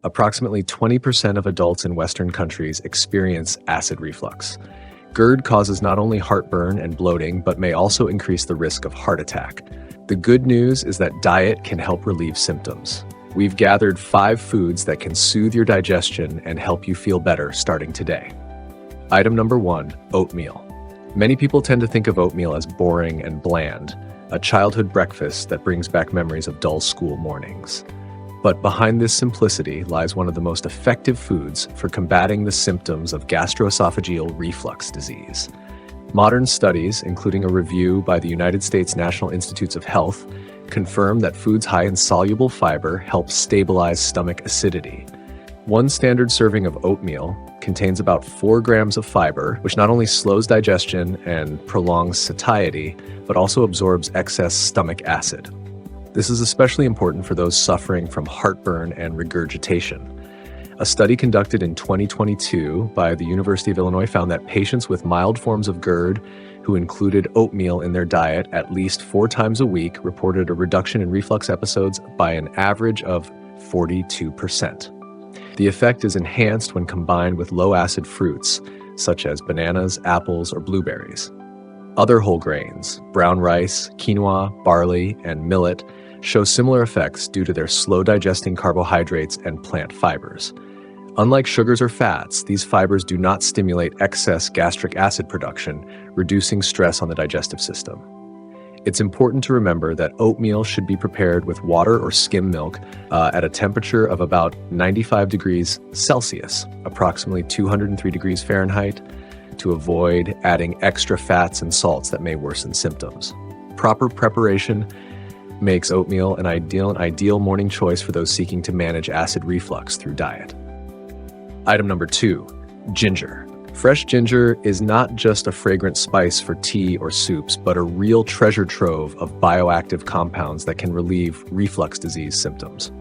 Approximately 20% of adults in Western countries experience acid reflux. GERD causes not only heartburn and bloating, but may also increase the risk of heart attack. The good news is that diet can help relieve symptoms. We've gathered 5 foods that can soothe your digestion and help you feel better starting today. Item number 1, oatmeal. Many people tend to think of oatmeal as boring and bland, a childhood breakfast that brings back memories of dull school mornings. But behind this simplicity lies one of the most effective foods for combating the symptoms of gastroesophageal reflux disease. Modern studies, including a review by the United States National Institutes of Health, confirm that foods high in soluble fiber help stabilize stomach acidity. One standard serving of oatmeal contains about 4 grams of fiber, which not only slows digestion and prolongs satiety, but also absorbs excess stomach acid. This is especially important for those suffering from heartburn and regurgitation. A study conducted in 2022 by the University of Illinois found that patients with mild forms of GERD who included oatmeal in their diet at least 4 times a week reported a reduction in reflux episodes by an average of 42%. The effect is enhanced when combined with low-acid fruits, such as bananas, apples, or blueberries. Other whole grains, brown rice, quinoa, barley, and millet, show similar effects due to their slow-digesting carbohydrates and plant fibers. Unlike sugars or fats, these fibers do not stimulate excess gastric acid production, reducing stress on the digestive system. It's important to remember that oatmeal should be prepared with water or skim milk at a temperature of about 95 degrees Celsius, approximately 203 degrees Fahrenheit, to avoid adding extra fats and salts that may worsen symptoms. Proper preparation makes oatmeal an ideal morning choice for those seeking to manage acid reflux through diet. Item number 2, ginger. Fresh ginger is not just a fragrant spice for tea or soups, but a real treasure trove of bioactive compounds that can relieve reflux disease symptoms.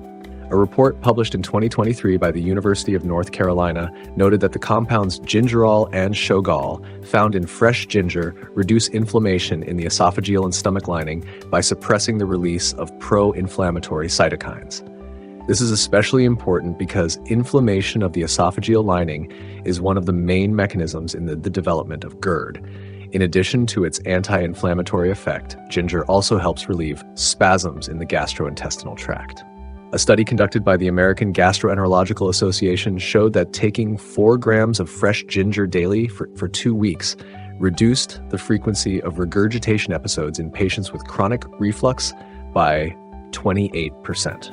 A report published in 2023 by the University of North Carolina noted that the compounds gingerol and shogal found in fresh ginger reduce inflammation in the esophageal and stomach lining by suppressing the release of pro-inflammatory cytokines. This is especially important because inflammation of the esophageal lining is one of the main mechanisms in the development of GERD. In addition to its anti-inflammatory effect, ginger also helps relieve spasms in the gastrointestinal tract. A study conducted by the American Gastroenterological Association showed that taking 4 grams of fresh ginger daily for 2 weeks reduced the frequency of regurgitation episodes in patients with chronic reflux by 28%.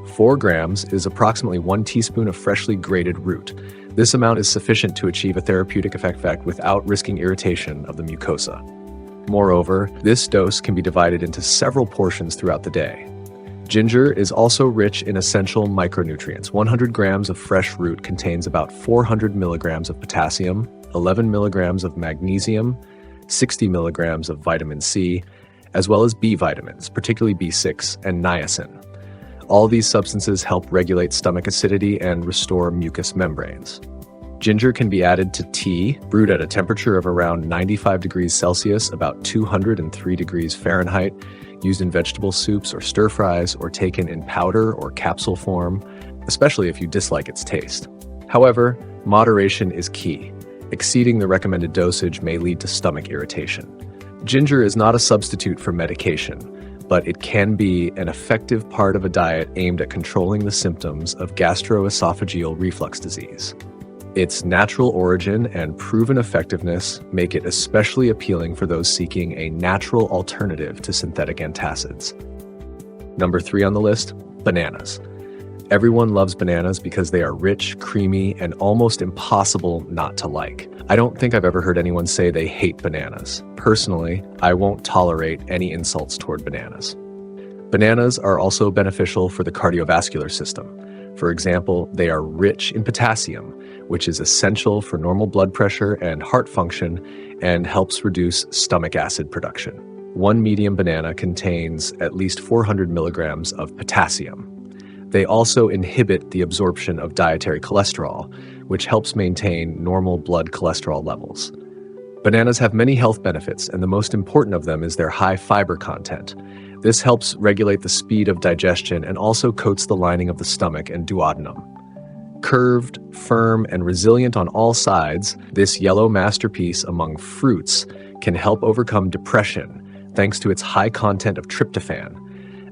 4 grams is approximately 1 teaspoon of freshly grated root. This amount is sufficient to achieve a therapeutic effect without risking irritation of the mucosa. Moreover, this dose can be divided into several portions throughout the day. Ginger is also rich in essential micronutrients. 100 grams of fresh root contains about 400 milligrams of potassium, 11 milligrams of magnesium, 60 milligrams of vitamin C, as well as B vitamins, particularly B6 and niacin. All these substances help regulate stomach acidity and restore mucous membranes. Ginger can be added to tea, brewed at a temperature of around 95 degrees Celsius, about 203 degrees Fahrenheit, used in vegetable soups or stir-fries, or taken in powder or capsule form, especially if you dislike its taste. However, moderation is key. Exceeding the recommended dosage may lead to stomach irritation. Ginger is not a substitute for medication, but it can be an effective part of a diet aimed at controlling the symptoms of gastroesophageal reflux disease. Its natural origin and proven effectiveness make it especially appealing for those seeking a natural alternative to synthetic antacids. Number 3 on the list, bananas. Everyone loves bananas because they are rich, creamy, and almost impossible not to like. I don't think I've ever heard anyone say they hate bananas. Personally, I won't tolerate any insults toward bananas. Bananas are also beneficial for the cardiovascular system. For example, they are rich in potassium, which is essential for normal blood pressure and heart function and helps reduce stomach acid production. 1 medium banana contains at least 400 milligrams of potassium. They also inhibit the absorption of dietary cholesterol, which helps maintain normal blood cholesterol levels. Bananas have many health benefits, and the most important of them is their high fiber content. This helps regulate the speed of digestion and also coats the lining of the stomach and duodenum. Curved, firm, and resilient on all sides, this yellow masterpiece among fruits can help overcome depression thanks to its high content of tryptophan,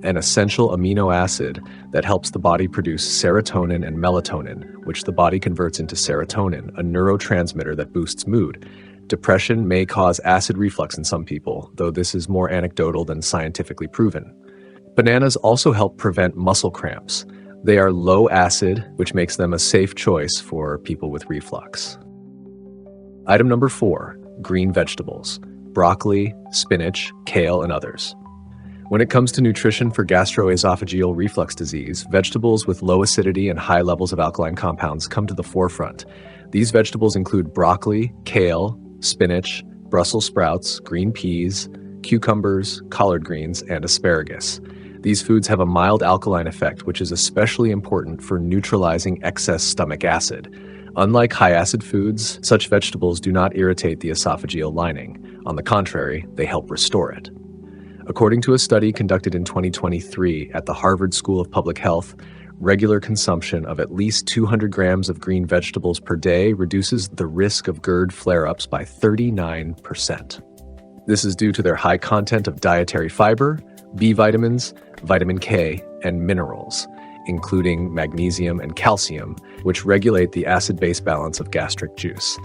an essential amino acid that helps the body produce serotonin and melatonin, which the body converts into serotonin, a neurotransmitter that boosts mood. Depression may cause acid reflux in some people, though this is more anecdotal than scientifically proven. Bananas also help prevent muscle cramps. They are low acid, which makes them a safe choice for people with reflux. Item number 4, green vegetables: broccoli, spinach, kale, and others. When it comes to nutrition for gastroesophageal reflux disease, vegetables with low acidity and high levels of alkaline compounds come to the forefront. These vegetables include broccoli, kale, spinach, Brussels sprouts, green peas, cucumbers, collard greens, and asparagus. These foods have a mild alkaline effect, which is especially important for neutralizing excess stomach acid. Unlike high-acid foods, such vegetables do not irritate the esophageal lining. On the contrary, they help restore it. According to a study conducted in 2023 at the Harvard School of Public Health, regular consumption of at least 200 grams of green vegetables per day reduces the risk of GERD flare-ups by 39%. This is due to their high content of dietary fiber, B vitamins, vitamin K, and minerals, including magnesium and calcium, which regulate the acid-base balance of gastric juice.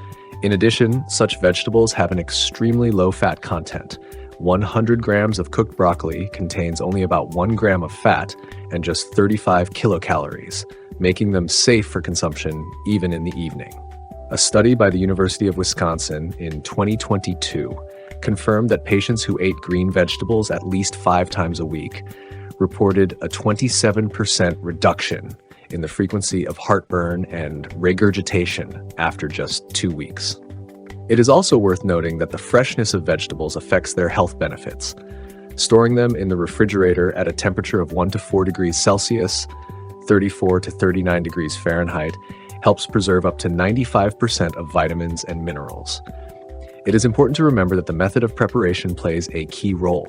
In addition, such vegetables have an extremely low fat content. 100 grams of cooked broccoli contains only about 1 gram of fat and just 35 kilocalories, making them safe for consumption even in the evening. A study by the University of Wisconsin in 2022 confirmed that patients who ate green vegetables at least 5 times a week reported a 27% reduction in the frequency of heartburn and regurgitation after just 2 weeks. It is also worth noting that the freshness of vegetables affects their health benefits. Storing them in the refrigerator at a temperature of 1 to 4 degrees Celsius, 34 to 39 degrees Fahrenheit, helps preserve up to 95% of vitamins and minerals. It is important to remember that the method of preparation plays a key role.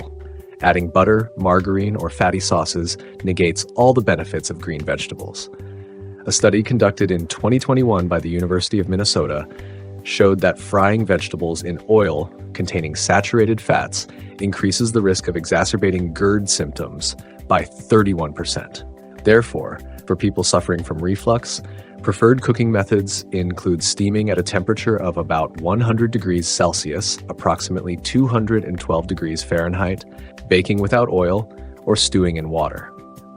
Adding butter, margarine, or fatty sauces negates all the benefits of green vegetables. A study conducted in 2021 by the University of Minnesota showed that frying vegetables in oil containing saturated fats increases the risk of exacerbating GERD symptoms by 31%. Therefore, for people suffering from reflux, preferred cooking methods include steaming at a temperature of about 100 degrees Celsius, approximately 212 degrees Fahrenheit, baking without oil, or stewing in water.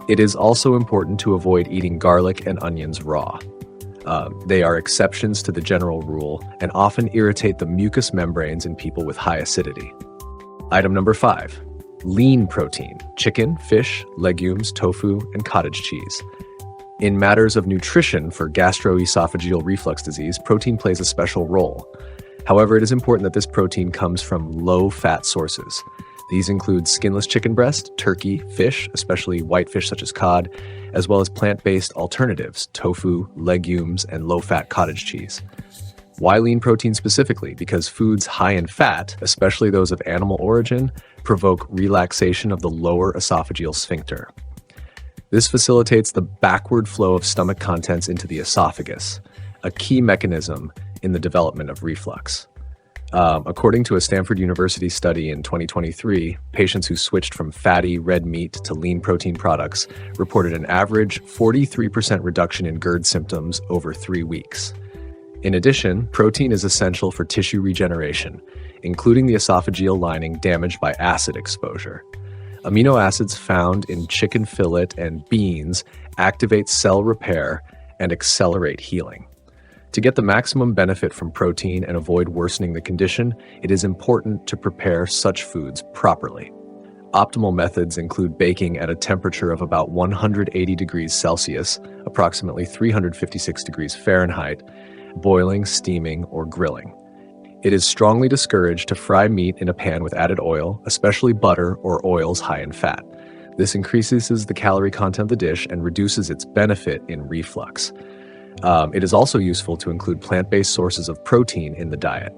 It is also important to avoid eating garlic and onions raw. They are exceptions to the general rule and often irritate the mucous membranes in people with high acidity. Item number 5, lean protein: chicken, fish, legumes, tofu, and cottage cheese. In matters of nutrition for gastroesophageal reflux disease, protein plays a special role. However, it is important that this protein comes from low-fat sources. These include skinless chicken breast, turkey, fish, especially white fish such as cod, as well as plant-based alternatives, tofu, legumes, and low-fat cottage cheese. Why lean protein specifically? Because foods high in fat, especially those of animal origin, provoke relaxation of the lower esophageal sphincter. This facilitates the backward flow of stomach contents into the esophagus, a key mechanism in the development of reflux. According to a Stanford University study in 2023, patients who switched from fatty red meat to lean protein products reported an average 43% reduction in GERD symptoms over 3 weeks. In addition, protein is essential for tissue regeneration, including the esophageal lining damaged by acid exposure. Amino acids found in chicken fillet and beans activate cell repair and accelerate healing. To get the maximum benefit from protein and avoid worsening the condition, it is important to prepare such foods properly. Optimal methods include baking at a temperature of about 180 degrees Celsius, approximately 356 degrees Fahrenheit, boiling, steaming, or grilling. It is strongly discouraged to fry meat in a pan with added oil, especially butter or oils high in fat. This increases the calorie content of the dish and reduces its benefit in reflux. It is also useful to include plant-based sources of protein in the diet.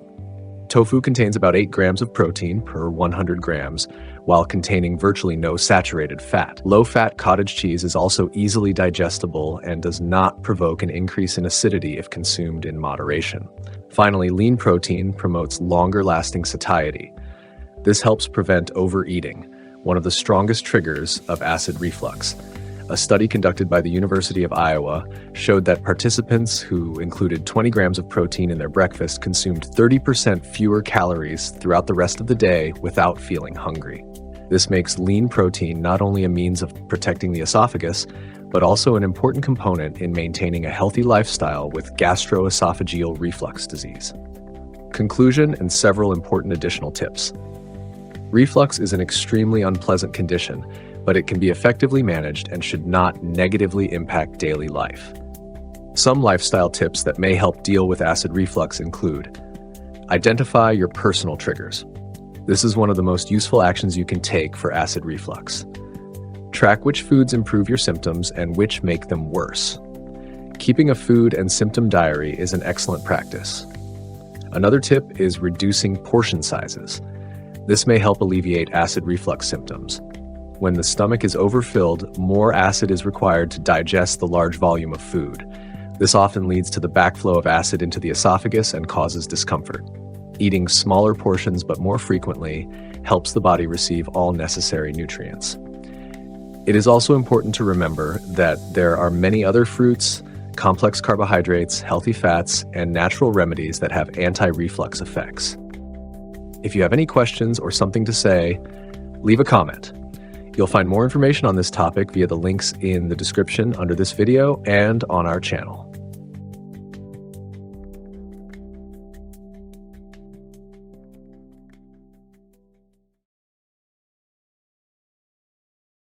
Tofu contains about 8 grams of protein per 100 grams, while containing virtually no saturated fat. Low-fat cottage cheese is also easily digestible and does not provoke an increase in acidity if consumed in moderation. Finally, lean protein promotes longer-lasting satiety. This helps prevent overeating, one of the strongest triggers of acid reflux. A study conducted by the University of Iowa showed that participants who included 20 grams of protein in their breakfast consumed 30% fewer calories throughout the rest of the day without feeling hungry. This makes lean protein not only a means of protecting the esophagus, but also an important component in maintaining a healthy lifestyle with gastroesophageal reflux disease. Conclusion and several important additional tips. Reflux is an extremely unpleasant condition, but it can be effectively managed and should not negatively impact daily life. Some lifestyle tips that may help deal with acid reflux include: identify your personal triggers. This is one of the most useful actions you can take for acid reflux. Track which foods improve your symptoms and which make them worse. Keeping a food and symptom diary is an excellent practice. Another tip is reducing portion sizes. This may help alleviate acid reflux symptoms. When the stomach is overfilled, more acid is required to digest the large volume of food. This often leads to the backflow of acid into the esophagus and causes discomfort. Eating smaller portions but more frequently helps the body receive all necessary nutrients. It is also important to remember that there are many other fruits, complex carbohydrates, healthy fats, and natural remedies that have anti-reflux effects. If you have any questions or something to say, leave a comment. You'll find more information on this topic via the links in the description under this video and on our channel.